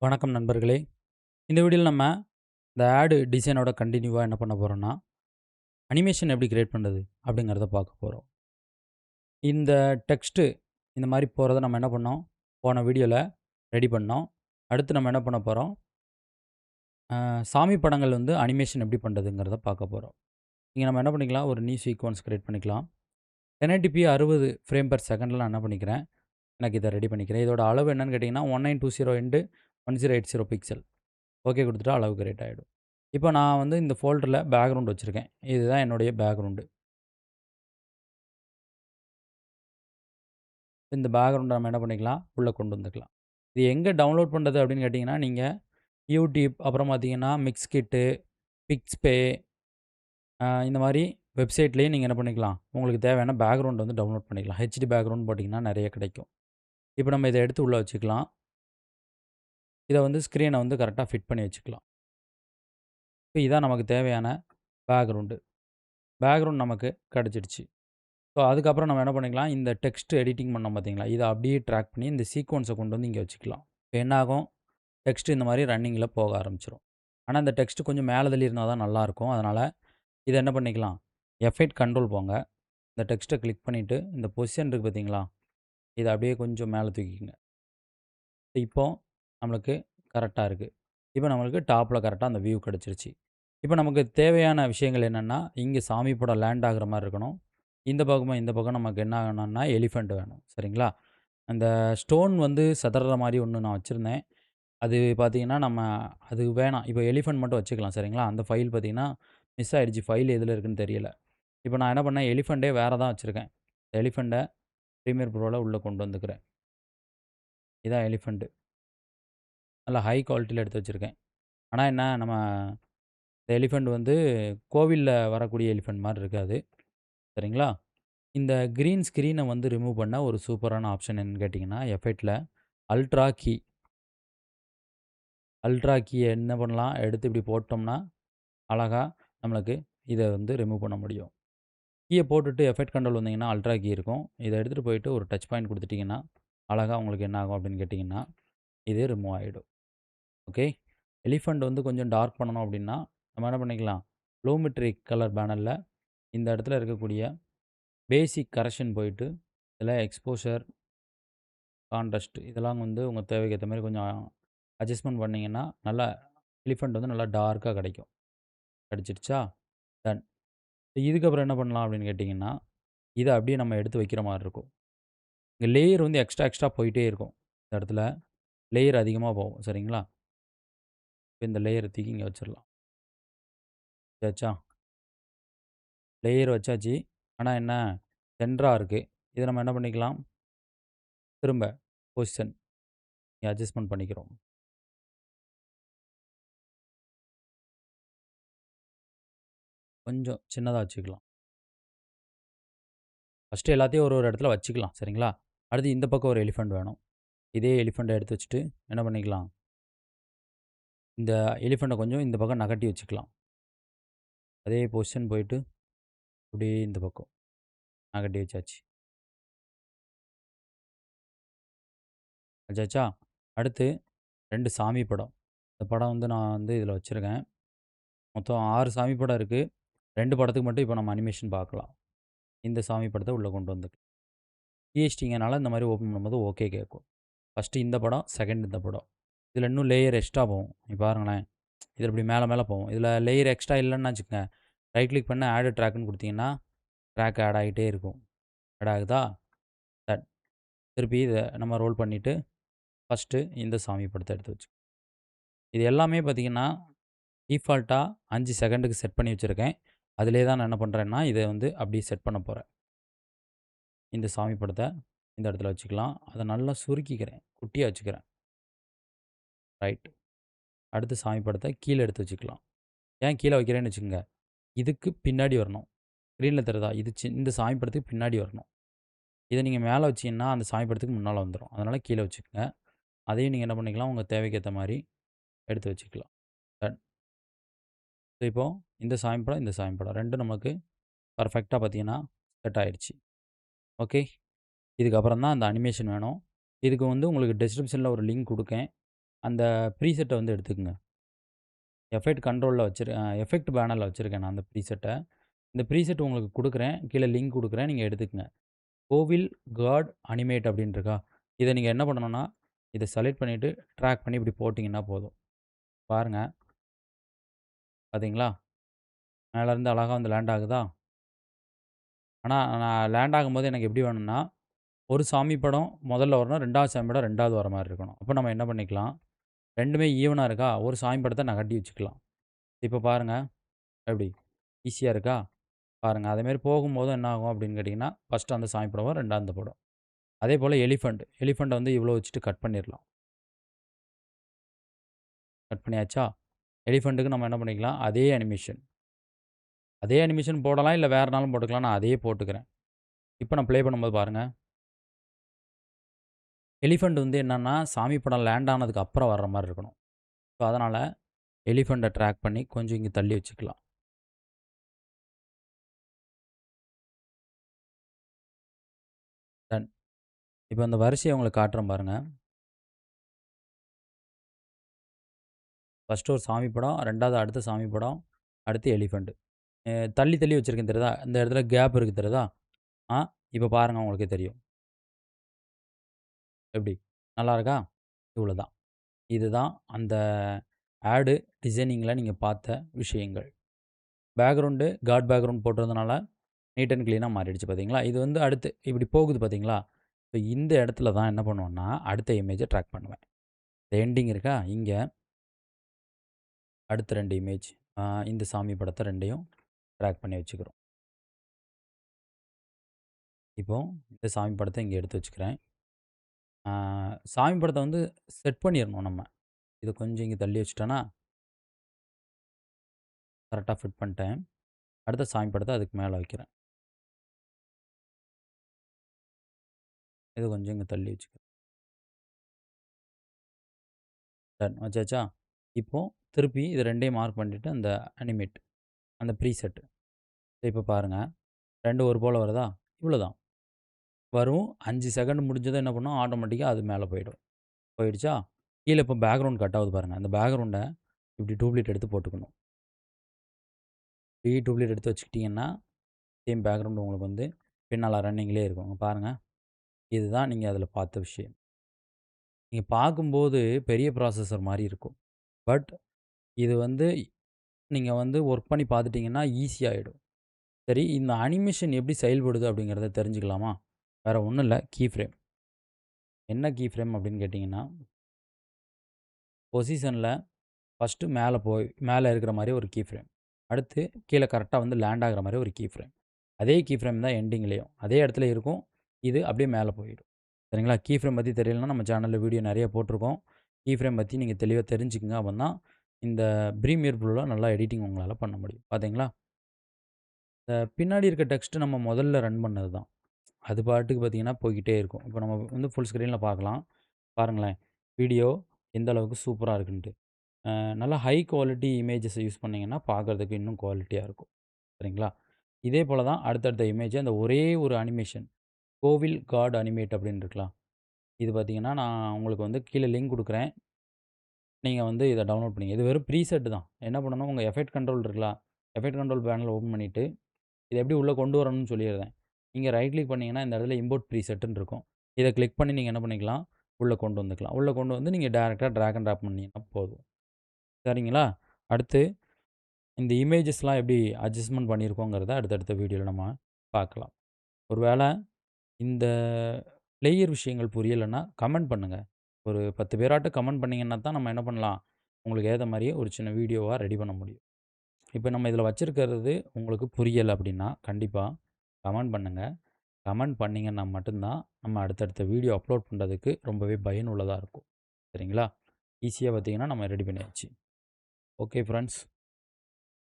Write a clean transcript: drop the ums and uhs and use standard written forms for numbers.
வணக்கம் நண்பர்களே! இந்த வீடியோல நம்ம இந்த டிசைனோட கன்டினியூவா என்ன பண்ண போறோம்னா, அனிமேஷன் எப்படி கிரியேட் பண்றது? அப்படிங்கிறத பார்க்க போறோம். இந்த டெக்ஸ்ட்டு இந்த மாரி போறத நம்ம என்ன பண்ணோம், போன வீடியோல ரெடி பண்ணோம். அடுத்து நம்ம என்ன பண்ண போறோம், சாமி படங்கள் அனிமேஷன் எப்படி பண்றதுங்கிறத பார்க்க போறோம். இங்க நம்ம என்ன பண்ணிக்கலாம், ஒரு நியூ சீக்வென்ஸ் கிரியேட் பண்ணிக்கலாம். 1080p 60 ஃப்ரேம் பெர் செகண்ட்ல நான் என்ன பண்ணிக்கிறேன், எனக்கு இத ரெடி பண்ணிக்கிறேன். இதோட அளவு என்னன்னு கேட்டீங்கன்னா, 1920 × 1080 பிக்சல். ஓகே குடுத்துட்டா அளவு கிரியேட் ஆயிடும். இப்போ நான் இந்த ஃபோல்டர்ல பேக்கிரவுண்ட் வச்சிருக்கேன். இதுதான் என்னுடைய பேக்கிரவுண்டு. இந்த பேக்கிரவுண்ட நம்ம என்ன பண்ணிக்கலாம், உள்ள கொண்டு வந்துக்கலாம். இது எங்க டவுன்லோட் பண்றது அப்படின்னு கேட்டீங்கன்னா, நீங்க YouTube, அப்புறம் பார்த்தீங்கன்னா மிக்ஸ்கிட்டு, பிக்ஸ்பே இந்த மாரி வெப்சைட்லயே நீங்க என்ன பண்ணிக்கலாம், உங்களுக்கு தேவையான பேக்கிரவுண்ட் டவுன்லோட் பண்ணிக்கலாம். ஹெச்டி பேக்கிரவுண்ட் போட்டிங்கன்னா நெறைய கிடைக்கும். இப்போ நம்ம இத எடுத்து உள்ள வச்சுக்கலாம். இத ஸ்க்ரீன கரெக்ட்டா ஃபிட் பண்ணி வச்சுக்கலாம். இப்போ இதான் நமக்கு தேவையான பேக்கிரவுண்டு. பேக்கிரவுண்ட் நமக்கு கிடைச்சிடுச்சு. ஸோ, அதுக்கப்புறம் நம்ம என்ன பண்ணிக்கலாம், இந்த டெக்ஸ்ட் எடிட்டிங் பண்ணோம் பார்த்தீங்களா, இத அப்படியே ட்ராக் பண்ணி இந்த சீக்வென்ஸ கொண்டு இங்க வச்சுக்கலாம். இப்ப என்ன ஆகும், டெக்ஸ்ட் இந்த மாரி ரன்னிங்கில போக ஆரம்பிச்சுரும். ஆனா, இந்த டெக்ஸ்ட் கொஞ்சம் மேல தள்ளி இருந்தா தான் நல்லாயிருக்கும். அதனால இத என்ன பண்ணிக்கலாம், எஃபெக்ட் கண்ட்ரோல் போங்க. இந்த டெக்ஸ்ட்ட கிளிக் பண்ணிட்டு, இந்த பொசிஷன் இருக்கு பார்த்தீங்களா, இத அப்படியே கொஞ்சம் மேல தூக்கிக்கங்க. இப்போ நம்மளுக்கு கரெக்ட்டா இருக்கு. இப்போ நம்மளுக்கு டாப்ல கரெக்ட்டா அந்த வியூ கிடைச்சிருச்சு. இப்போ நமக்கு தேவையான விஷயங்கள் என்னன்னா, இங்க சாமி படம் லேண்ட் ஆகுற மாரி இருக்கணும். இந்த பக்கம் நமக்கு என்ன வேணும்னா, எலிஃபண்ட் வேணும். சரிங்களா? அந்த ஸ்டோன் சிதறுற மாரி ஒண்ணு நான் வச்சிருந்தேன். அது பார்த்தீங்கன்னா, அது வேணாம். இப்போ எலிஃபண்ட் மட்டும் வச்சுக்கலாம். சரிங்களா? அந்த ஃபைல் பார்த்தீங்கன்னா, மிஸ் ஆயிடுச்சு. ஃபைல் எதுல இருக்குன்னு தெரியல. இப்போ நான் என்ன பண்ணேன், எலிஃபண்ட்டே வேற தான் வச்சிருக்கேன். எலிஃபண்ட்ட ப்ரீமியர் ப்ரோல உள்ள கொண்டு வந்துக்கிறேன். இதான் எலிஃபண்ட். நல்லா ஹை குவாலிட்டில எடுத்து வச்சிருக்கேன். ஆனா என்ன, நம்ம இந்த எலிஃபண்ட் கோவில்ல வரக்கூடிய எலிஃபண்ட் மாரி இருக்காது. சரிங்களா? இந்த கிரீன் ஸ்க்ரீன ரிமூவ் பண்ண ஒரு சூப்பரான ஆப்ஷன் என்னன்னு கேட்டீங்கன்னா, எஃபெக்ட்ல அல்ட்ரா கீ. அல்ட்ரா கீய என்ன பண்ணலாம், எடுத்து இப்படி போட்டோம்னா, அழகா நம்மளுக்கு இத ரிமூவ் பண்ண முடியும். கீய போட்டுட்டு எஃபெக்ட் கண்ட்ரோல் வந்தீங்கன்னா, அல்ட்ரா கீ இருக்கும். இத எடுத்துட்டு போயிட்டு ஒரு டச் பாயிண்ட் குடுத்துட்டீங்கன்னா, அழகா உங்களுக்கு என்ன ஆகும் அப்படின்னு கேட்டீங்கன்னா, இது ரிமூவ் ஆயிடும். ஓகே. எலிஃபண்ட் கொஞ்சம் டார்க் பண்ணணும் அப்படின்னா, நம்ம என்ன பண்ணிக்கலாம், ப்ளூமெட்ரிக் கலர் பேனல்ல இந்த இடத்துல இருக்கக்கூடிய பேசிக் கரெக்ஷன் போயிட்டு, இதில எக்ஸ்போஷர், கான்ட்ராஸ்ட் இதெல்லாம் உங்க தேவைக்கு ஏத்த மாரி கொஞ்சம் அட்ஜஸ்ட்மென்ட் பண்ணீங்கன்னா, நல்லா எலிஃபண்ட் நல்லா டார்க்கா கிடைக்கும். கிடைச்சிடுச்சா? டன். இதுக்கப்புறம் என்ன பண்ணலாம் அப்படின்னு கேட்டீங்கன்னா, இத அப்படியே நம்ம எடுத்து வைக்கிற மாரி இருக்கும். இங்க லேயர் எக்ஸ்ட்ரா எக்ஸ்ட்ரா போயிட்டே இருக்கும். இந்த இடத்துல லேயர் அதிகமா போகும். சரிங்களா? இப்ப இந்த லேயர தூக்கி இங்க வச்சிரலாம். வச்சாச்சா? லேயர் வச்சாச்சு. ஆனா என்ன, சென்டரா இருக்கு. இத நம்ம என்ன பண்ணிக்கலாம், திரும்ப பொசிஷன் அட்ஜஸ்ட்மென்ட் பண்ணிக்கிறோம். கொஞ்சம் சின்னதா வச்சுக்கலாம். ஃபர்ஸ்ட்டு எல்லாத்தையும் ஒரு ஒரு இடத்துல வச்சுக்கலாம். சரிங்களா? அடுத்து இந்த பக்கம் ஒரு எலிஃபண்ட் வேணும். இதே எலிஃபண்ட்ட எடுத்து வச்சுட்டு என்ன பண்ணிக்கலாம், இந்த எலிஃபண்ட்ட கொஞ்சம் இந்த பக்கம் நகட்டி வச்சுக்கலாம். அதே பொசிஷன் போயிட்டு, அப்படியே இந்த பக்கம் நகட்டி வச்சாச்சு. வச்சாச்சா? அடுத்து 2 சாமி படம். இந்த படம் நான் இதில வச்சிருக்கேன். மொத்தம் 6 சாமி படம் இருக்கு. 2 படத்துக்கு மட்டும் இப்ப நம்ம அனிமேஷன் பார்க்கலாம். இந்த சாமி படத்த உள்ள கொண்டு வந்து ஜிஎஸ்டிங்கனால இந்த மாரி ஓப்பன் பண்ணும்போது ஓகே கேட்கும். ஃபர்ஸ்ட்டு இந்த படம், செகண்ட் இந்த படம். இதில இன்னும் லேயர் எக்ஸ்ட்ரா போகும். இங்க பாருங்களேன். இது இப்படி மேல மேல போகும். இதில லேயர் எக்ஸ்ட்ரா இல்லன்னு வச்சுக்கங்க, ரைட் கிளிக் பண்ணி ஆட் ட்ராக்ன்னு குடுத்தீங்கன்னா, ட்ராக் ஆட் ஆகிட்டே இருக்கும். ஆட் ஆகுதா? டன். திருப்பி இத நம்ம ரோல் பண்ணிட்டு, ஃபர்ஸ்ட்டு இந்த சாமி படத்த எடுத்து வச்சு இது எல்லாமே பார்த்தீங்கன்னா, டிஃபால்ட்டா 5 செகண்டுக்கு செட் பண்ணி வச்சிருக்கேன். அதிலேயே தான் நான் என்ன பண்றேன்னா, இத அப்படியே செட் பண்ண போறேன். இந்த சாமி படத்த இந்த இடத்துல வச்சுக்கலாம். அத நல்லா சுருக்கிக்கிறேன். குட்டியா வச்சுக்கிறேன். ரைட். அடுத்து சாமி படத்த கீழ எடுத்து வச்சுக்கலாம். ஏன் கீழ வைக்கிறேன்னு வச்சுக்கங்க. இதுக்கு பின்னாடி வரணும். ஸ்க்ரீன்ல தெரியுதா? இந்த சாமி படத்துக்கு பின்னாடி வரணும். இத நீங்க மேல வச்சீங்கன்னா, அந்த சாமி படத்துக்கு முன்னால வந்துரும். அதனால கீழ வச்சுக்கங்க. அதையும் நீங்க என்ன பண்ணிக்கலாம், உங்க தேவைக்கு ஏத்த மாரி எடுத்து வச்சுக்கலாம். டன். இப்போ இந்த சாமி படம், இந்த சாமி படம் 2ம் நமக்கு பெர்ஃபெக்ட்டா பார்த்தீங்கன்னா, செட் ஆயிடுச்சு. ஓகே. இதுக்கப்புறம் தான் அந்த அனிமேஷன் வேணும். இதுக்கு உங்களுக்கு டிஸ்கிரிப்ஷன்ல ஒரு லிங்க் குடுக்கேன். அந்த ப்ரீசெட்ட வந்து எடுத்துக்கங்க. எஃபெக்ட் கண்ட்ரோல்ல எஃபெக்ட் பேனல்ல வச்சிருக்கேன் நான் அந்த ப்ரீசெட்ட. இந்த ப்ரீசெட் உங்களுக்கு குடுக்குறேன். கீழ லிங்க் குடுக்குறேன். நீங்க எடுத்துக்கங்க. கோவில் காட் அனிமேட் அப்படின்னு இருக்கா? இத நீங்க என்ன பண்ணணும்னா, இத செலக்ட் பண்ணிட்டு ட்ராக் பண்ணி இப்படி போட்டீங்கன்னா போதும். பாருங்க. பார்த்தீங்களா? மேலருந்து அழகா வந்து லேண்ட் ஆகுதா? ஆனா நான் லேண்ட் ஆகும்போது எனக்கு எப்படி வேணும்னா, ஒரு சாமி படம் முதல்ல வரணும். 2வது சாமி படம் 2வது வர மாரி இருக்கணும். அப்ப நம்ம என்ன பண்ணிக்கலாம், 2மே ஈவனா இருக்கா? ஒரு சாமி படத்த நகர்த்தி வச்சுக்கலாம். இப்ப பாருங்க. எப்படி? ஈஸியா இருக்கா? பாருங்க. அதேமாரி போகும்போதும் என்ன ஆகும் அப்படின்னு கேட்டீங்கன்னா, ஃபர்ஸ்ட்டு அந்த சாமி படம் வரும். 2வது அந்த படம். அதேபோல எலிஃபண்ட்ட வந்து இவ்வளோ வச்சுட்டு கட் பண்ணிறலாம். கட் பண்ணியாச்சா? எலிஃபண்ட்டுக்கு நம்ம என்ன பண்ணிக்கலாம், அதே அனிமேஷன் போடலாம். இல்ல வேறனாலும் போட்டுக்கலாம். நான் அதையே போட்டுக்கிறேன். இப்ப நான் ப்ளே பண்ணும்போது பாருங்க. எலிஃபண்ட் வந்து என்னன்னா, சாமி படம் லேண்ட் ஆனதுக்கு அப்புறம் வர்ற மாரி இருக்கணும். ஸோ, அதனால எலிஃபண்ட்ட ட்ராக் பண்ணி கொஞ்சம் இங்க தள்ளி வச்சுக்கலாம். டன். இப்ப அந்த வரிசைய உங்களுக்கு காட்டுறேன் பாருங்க. ஃபர்ஸ்ட்டு ஒரு சாமி படம், 2வது அடுத்த சாமி படம், அடுத்து எலிஃபண்ட். தள்ளி தள்ளி வச்சிருக்கேன் தெரியுதா? இந்த இடத்துல கேப் இருக்கு தெரியுதா? ஆ இப்ப பாருங்க உங்களுக்கே தெரியும். எப்படி? நல்லா இருக்கா? இவ்வளோதான். இதுதான் அந்த ஆடு டிசைனிங்கில நீங்க பார்த்த விஷயங்கள். காட் பேக்கிரவுண்ட் போட்டிருந்தனால நீட் அண்ட் கிளீனா மாறிடுச்சு பார்த்தீங்களா? இது வந்து அடுத்து இப்படி போகுது பார்த்தீங்களா? இப்ப இந்த இடத்துல தான் என்ன பண்ணுவேன்னா, அடுத்த இமேஜ ட்ராக் பண்ணுவேன். இந்த எண்டிங் இருக்கா? இங்க அடுத்த 2 இமேஜ். இந்த சாமி படத்த 2யும் ட்ராக் பண்ணி வச்சுக்கிறோம். இப்போ இந்த சாமி படத்த இங்க எடுத்து வச்சுக்கிறேன். ஆ சாமி படத்த வந்து செட் பண்ணிறணும் நம்ம. இத கொஞ்சம் இங்க தள்ளி வச்சுட்டேன்னா, கரெக்ட்டா ஃபிட் பண்ணிட்டேன். அடுத்த சாமி படத்த அதுக்கு மேல வைக்கிறேன். இத கொஞ்சம் இங்க தள்ளி வச்சுக்கிறேன். டன் வச்சாச்சா? இப்போ திருப்பி இது 2யும் மார்க் பண்ணிட்டு அந்த அனிமேட் அந்த ப்ரீசெட். இப்ப பாருங்க. 2 ஒரு போல வருதா? இவ்வளோதான். வரும் 5 செகண்ட் முடிஞ்சதும் என்ன பண்ணும், ஆட்டோமேட்டிக்கா அது மேல போயிடும். போயிடுச்சா? கீழ இப்போ பேக்கிரவுண்ட் கட் ஆகுது பாருங்க. அந்த பேக்கிரவுண்ட இப்படி டூப்ளிகேட் எடுத்து போட்டுக்கணும். இப்படி டூப்ளிகேட் எடுத்து வச்சுக்கிட்டீங்கன்னா, சேம் பேக்கிரவுண்ட் உங்களுக்கு வந்து பின்னால ரன்னிங்லேயே இருக்கும். இங்க பாருங்க. இதுதான் நீங்க அதில பார்த்த விஷயம். நீங்க பார்க்கும்போது பெரிய ப்ராசஸர் மாரி இருக்கும். பட் இது வந்து நீங்க வந்து ஒர்க் பண்ணி பார்த்துட்டீங்கன்னா, ஈஸியா ஆயிடும். சரி, இந்த அனிமேஷன் எப்படி செயல்படுது அப்படிங்கிறத தெரிஞ்சுக்கலாமா? வேற ஒண்ணும் இல்ல. Key frame. என்ன கீ ஃப்ரேம் அப்படின்னு கேட்டீங்கன்னா, பொசிஷன்ல ஃபர்ஸ்ட்டு மேல இருக்கிற மாரி ஒரு கீ ஃப்ரேம். அடுத்து கீழ கரெக்ட்டா வந்து லேண்ட் ஆகுற மாரி ஒரு கீ ஃப்ரேம். அதே கீ ஃப்ரேம் தான் எண்டிங்லயும். அதே இடத்துல இருக்கும். இது அப்படியே மேல போயிடும். சரிங்களா? கீ ஃப்ரேம் பத்தி தெரியலன்னா நம்ம சேனல்ல வீடியோ நெறைய போட்டுருக்கோம். கீ ஃப்ரேம் பத்தி நீங்க தெளிவா தெரிஞ்சுக்கங்க. அப்பந்தான் இந்த ப்ரீமியர் ப்ரோல நல்லா எடிட்டிங் உங்களால பண்ண முடியும். பார்த்தீங்களா? இந்த பின்னாடி இருக்க டெக்ஸ்ட் நம்ம முதல்ல ரன் பண்ணது தான். அது பாட்டுக்கு பார்த்தீங்கன்னா போய்க்கிட்டே இருக்கும். இப்போ நம்ம வந்து ஃபுல் ஸ்க்ரீன்ல பார்க்கலாம். பாருங்களேன். வீடியோ எந்த அளவுக்கு சூப்பரா இருக்குன்ட்டு. நல்லா ஹை குவாலிட்டி இமேஜஸ யூஸ் பண்ணீங்கன்னா, பார்க்கறதுக்கு இன்னும் குவாலிட்டியா இருக்கும். சரிங்களா? இதே போல தான் அடுத்தடுத்த இமேஜ் அந்த ஒரே ஒரு அனிமேஷன். கோவில் காட் அனிமேட் அப்படின்னு இருக்கலாம். இது பார்த்தீங்கன்னா, நான் உங்களுக்கு வந்து கீழ லிங்க் குடுக்குறேன். நீங்க வந்து இத டவுன்லோட் பண்ணிங்க. இது வெறும் ப்ரீசெட் தான். என்ன பண்ணணும், உங்க எஃபெக்ட் கண்ட்ரோல் இருக்குல்ல, எஃபெக்ட் கண்ட்ரோல் பேனல ஓப்பன் பண்ணிட்டு, இத எப்படி உள்ள கொண்டு வரணும்னு சொல்லிருந்தேன். நீங்க ரைட் கிளிக் பண்ணீங்கன்னா, இந்த இடத்துல இம்போர்ட் ப்ரீசெட்ன்னு இருக்கும். இத கிளிக் பண்ணி நீங்க என்ன பண்ணிக்கலாம், உள்ள கொண்டு வந்துக்கலாம். உள்ள கொண்டு வந்து நீங்க டைரக்ட்டா டிராக் அண்ட் ட்ராப் பண்ணீங்கன்னா போதும். சரிங்களா? அடுத்து இந்த இமேஜஸ்லாம் எப்படி அட்ஜஸ்ட்மென்ட் பண்ணியிருக்கோங்கிறத அடுத்தடுத்த வீடியோல நம்ம பார்க்கலாம். ஒரு வேள இந்த லேயர் விஷயங்கள் புரியலன்னா, கமெண்ட் பண்ணுங்க. ஒரு 10 பேராட்டும் கமெண்ட் பண்ணீங்கன்னா தான் நம்ம என்ன பண்ணலாம், உங்களுக்கு ஏத்த மாரியே ஒரு சின்ன வீடியோவா ரெடி பண்ண முடியும். இப்ப நம்ம இதில வச்சிருக்கிறது உங்களுக்கு புரியல அப்டின்னா, கண்டிப்பா கமெண்ட் பண்ணுங்க. கமெண்ட் பண்ணீங்கன்னா மட்டும் தான், நம்ம அடுத்தடுத்த வீடியோ அப்லோட் பண்றதுக்கு ரொம்பவே பயனுள்ளதா இருக்கும். சரிங்களா? ஈஸியா பார்த்தீங்கன்னா, நம்ம ரெடி பண்ணியாச்சு. Okay friends.